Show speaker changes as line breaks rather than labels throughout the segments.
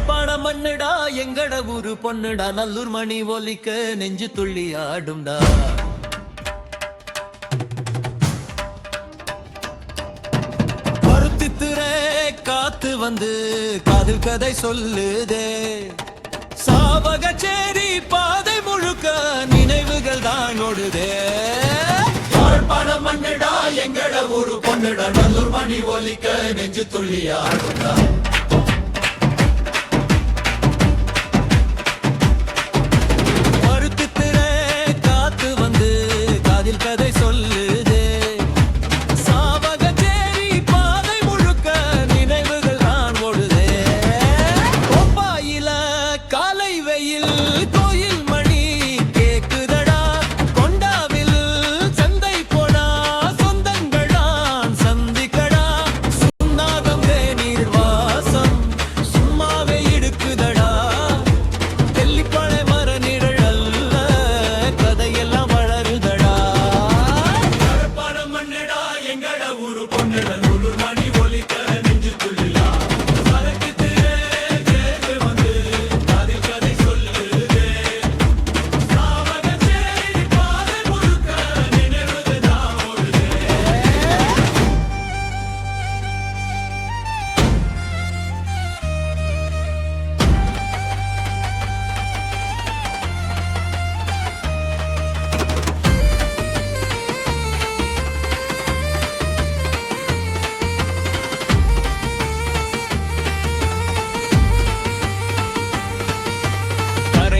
யாழ்ப்பாணம் மண்ணுடா எங்கட ஊரு பொண்ணுடா நல்லூர் மணி ஒலிக்க நெஞ்சு துள்ளி ஆடும்டா. பருத்தித்துறை காத்து வந்து காதில் கதை சொல்லுதே, சாவகச்சேரி பாதை முழுக்க நினைவுகள் தான் ஓடுதே. யாழ்ப்பாணம் மண்ணுடா எங்கட ஊரு பொண்ணுடா நல்லூர் மணி ஒலிக்க நெஞ்சு துள்ளி ஆடும்டா.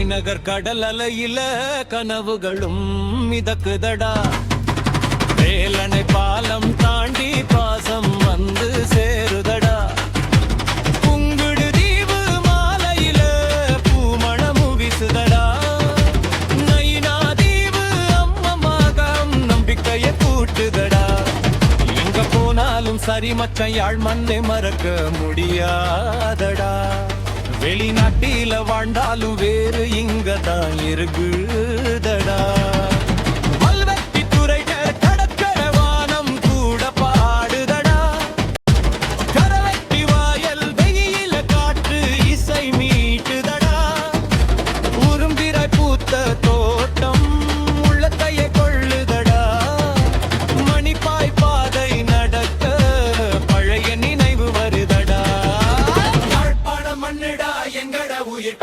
நகர் கடல் அலையில கனவுகளும் மிதக்குதடா, வேலனை பாலம் தாண்டி பாசம் வந்து சேருதடா. புங்குடு தீவு மாலையில பூமணமு வீசுதடா, நைனா தீவு அம்மமாகம் நம்பிக்கையை கூட்டுதடா. எங்க போனாலும் சரி மச்சான் யாழ் மண்ணை மறக்க முடியாதடா. வெளிநாட்டில வாழ்ந்தாலும் வேறு இங்கதான் இருக்குதடா. வல்வெட்டி துறைகள் கடற்கர வானம் கூட பாடுதடா, கரவெட்டி வாயல் வெயில காற்று இசை மீட்டுதடா. உரும்பிரை பூத்த தோட்டம் உள்ளத்தையே கொள்ளுதடா, மணிப்பாய் பாதை நடக்க பழைய நினைவு வருதடா. யாழ்ப்பாணம் மண்ணுடா எங்கட உயிர்